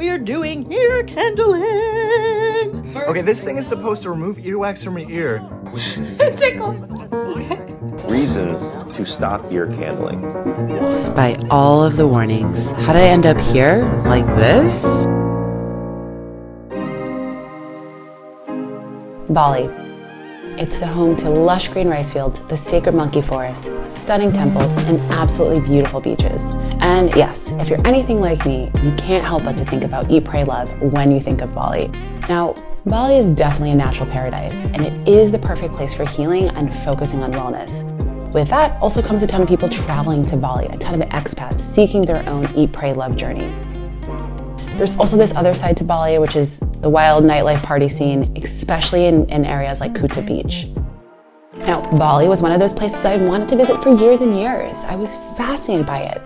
we are doing ear candling. Okay, this thing is supposed to remove earwax from your ear. It tickles. Reasons to stop ear candling. Despite all of the warnings, how did I end up here? Like this? Bali. It's the home to lush green rice fields, the sacred monkey forest, stunning temples, and absolutely beautiful beaches. And yes, if you're anything like me, you can't help but to think about Eat, Pray, Love when you think of Bali. Now, Bali is definitely a natural paradise, and it is the perfect place for healing and focusing on wellness. With that also comes a ton of people traveling to Bali, a ton of expats seeking their own Eat, Pray, Love journey. There's also this other side to Bali, which is the wild nightlife party scene, especially in areas like Kuta Beach. Now, Bali was one of those places that I wanted to visit for years and years. I was fascinated by it.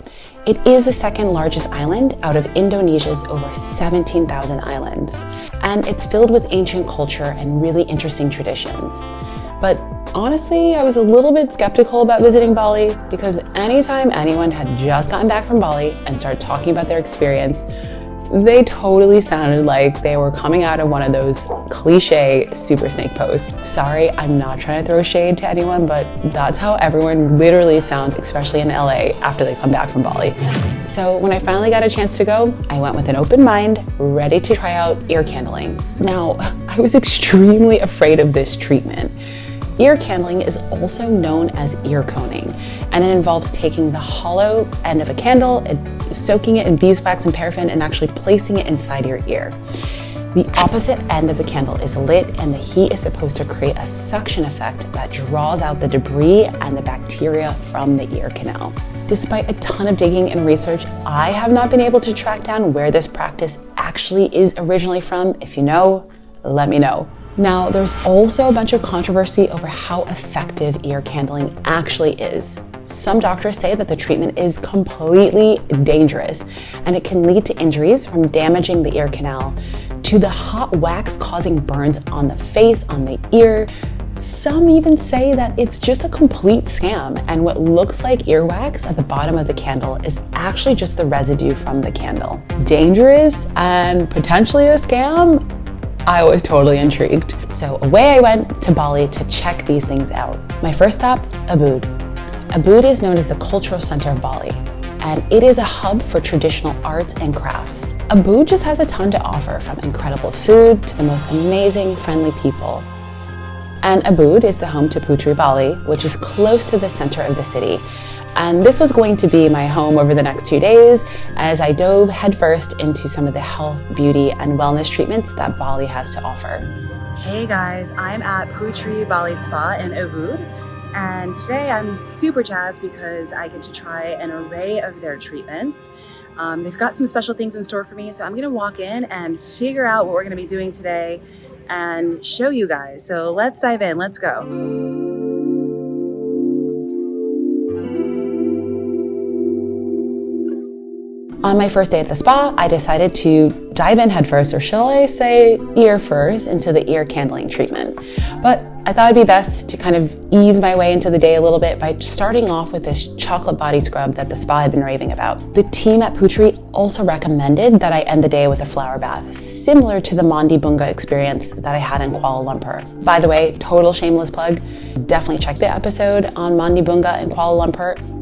It is the second largest island out of Indonesia's over 17,000 islands, and it's filled with ancient culture and really interesting traditions. But honestly, I was a little bit skeptical about visiting Bali because anytime anyone had just gotten back from Bali and started talking about their experience, they totally sounded like they were coming out of one of those cliche super snake posts. Sorry, I'm not trying to throw shade to anyone, but that's how everyone literally sounds, especially in LA, after they come back from Bali. So when I finally got a chance to go, I went with an open mind, ready to try out ear candling. Now, I was extremely afraid of this treatment. Ear candling is also known as ear coning, and it involves taking the hollow end of a candle and soaking it in beeswax and paraffin and actually placing it inside your ear. The opposite end of the candle is lit, and the heat is supposed to create a suction effect that draws out the debris and the bacteria from the ear canal. Despite a ton of digging and research, I have not been able to track down where this practice actually is originally from. If you know, let me know. Now, there's also a bunch of controversy over how effective ear candling actually is. Some doctors say that the treatment is completely dangerous, and it can lead to injuries from damaging the ear canal to the hot wax causing burns on the face, on the ear. Some even say that it's just a complete scam, and what looks like earwax at the bottom of the candle is actually just the residue from the candle. Dangerous and potentially a scam? I was totally intrigued. So away I went to Bali to check these things out. My first stop, Ubud. Ubud is known as the cultural center of Bali, and it is a hub for traditional arts and crafts. Ubud just has a ton to offer, from incredible food to the most amazing, friendly people. And Ubud is the home to Putri Bali, which is close to the center of the city. And this was going to be my home over the next 2 days as I dove headfirst into some of the health, beauty, and wellness treatments that Bali has to offer. Hey guys, I'm at Putri Bali Spa in Ubud, and today I'm super jazzed because I get to try an array of their treatments. They've got some special things in store for me, so I'm gonna walk in and figure out what we're gonna be doing today and show you guys. So let's dive in, let's go. On my first day at the spa, I decided to dive in headfirst, or shall I say ear first, into the ear candling treatment. But I thought it'd be best to kind of ease my way into the day a little bit by starting off with this chocolate body scrub that the spa had been raving about. The team at Putri also recommended that I end the day with a flower bath, similar to the Mandi Bunga experience that I had in Kuala Lumpur. By the way, total shameless plug, definitely check the episode on Mandi Bunga in Kuala Lumpur.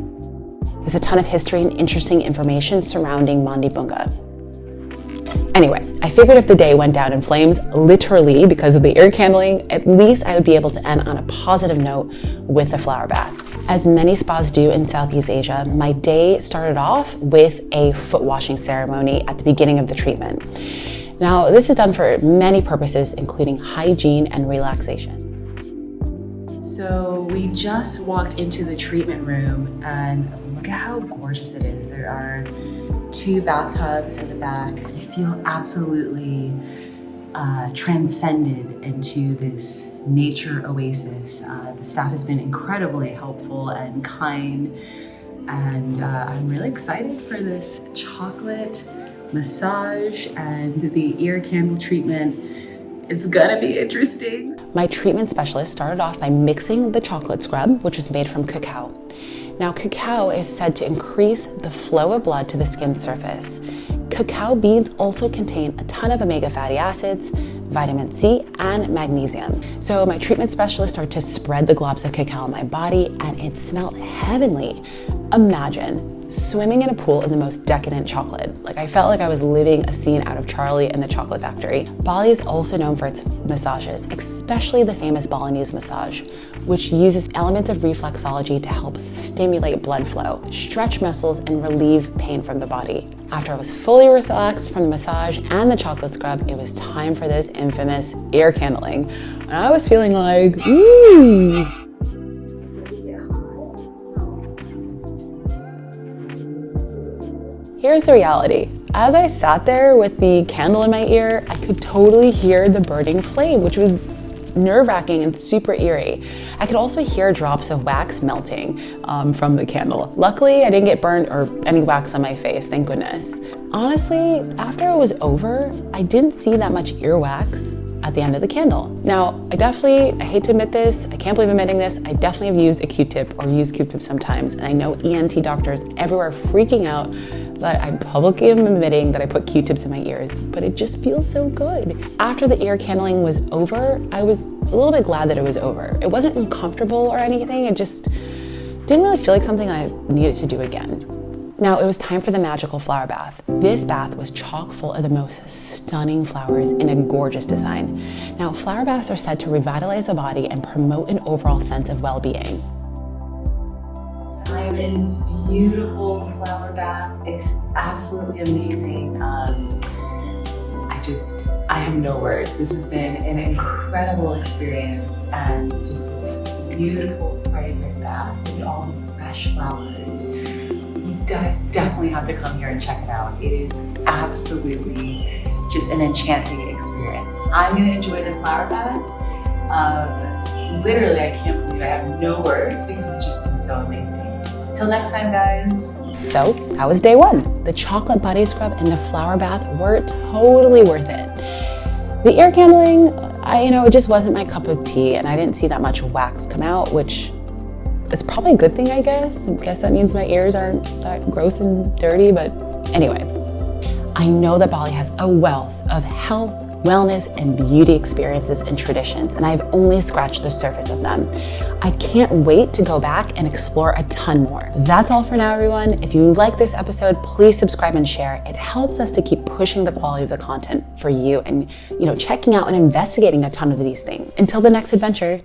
There's a ton of history and interesting information surrounding Mandi Bunga. Anyway, I figured if the day went down in flames, literally because of the ear candling, at least I would be able to end on a positive note with a flower bath. As many spas do in Southeast Asia, my day started off with a foot washing ceremony at the beginning of the treatment. Now, this is done for many purposes, including hygiene and relaxation. So we just walked into the treatment room, and look at how gorgeous it is. There are 2 bathtubs in the back. You feel absolutely transcended into this nature oasis. The staff has been incredibly helpful and kind, and I'm really excited for this chocolate massage and the ear candle treatment. It's gonna be interesting. My treatment specialist started off by mixing the chocolate scrub, which is made from cacao. Now, cacao is said to increase the flow of blood to the skin surface. Cacao beans also contain a ton of omega fatty acids, vitamin C, and magnesium. So my treatment specialist started to spread the globs of cacao on my body, and it smelled heavenly. Imagine swimming in a pool in the most decadent chocolate. Like, I felt like I was living a scene out of Charlie and the Chocolate Factory. Bali is also known for its massages, especially the famous Balinese massage, which uses elements of reflexology to help stimulate blood flow, stretch muscles, and relieve pain from the body. After I was fully relaxed from the massage and the chocolate scrub, it was time for this infamous ear candling. And I was feeling like, ooh. Here's the reality. As I sat there with the candle in my ear, I could totally hear the burning flame, which was nerve-wracking and super eerie. I could also hear drops of wax melting from the candle. Luckily, I didn't get burned or any wax on my face, thank goodness. Honestly, after it was over, I didn't see that much earwax at the end of the candle. Now, I hate to admit this, I can't believe I'm admitting this, I definitely have used a Q-tip or use Q-tips sometimes, and I know ENT doctors everywhere are freaking out that I publicly am admitting that I put Q-tips in my ears, but it just feels so good. After the ear candling was over, I was a little bit glad that it was over. It wasn't uncomfortable or anything, it just didn't really feel like something I needed to do again. Now it was time for the magical flower bath. This bath was chock full of the most stunning flowers in a gorgeous design. Now, flower baths are said to revitalize the body and promote an overall sense of well-being. I'm in this beautiful flower bath. It's absolutely amazing. I have no words. This has been an incredible experience, and just this beautiful fragrant bath with all the fresh flowers. You guys definitely have to come here and check it out. It is absolutely just an enchanting experience. I'm gonna enjoy the flower bath. Literally, I can't believe I have no words because it's just been so amazing. Till next time, guys. So, that was day one. The chocolate body scrub and the flower bath were totally worth it. The ear candling, it just wasn't my cup of tea, and I didn't see that much wax come out, which is probably a good thing, I guess. I guess that means my ears aren't that gross and dirty, but anyway. I know that Bali has a wealth of health, wellness, and beauty experiences and traditions, and I've only scratched the surface of them. I can't wait to go back and explore a ton more. That's all for now, everyone. If you like this episode, please subscribe and share. It helps us to keep pushing the quality of the content for you and, checking out and investigating a ton of these things. Until the next adventure,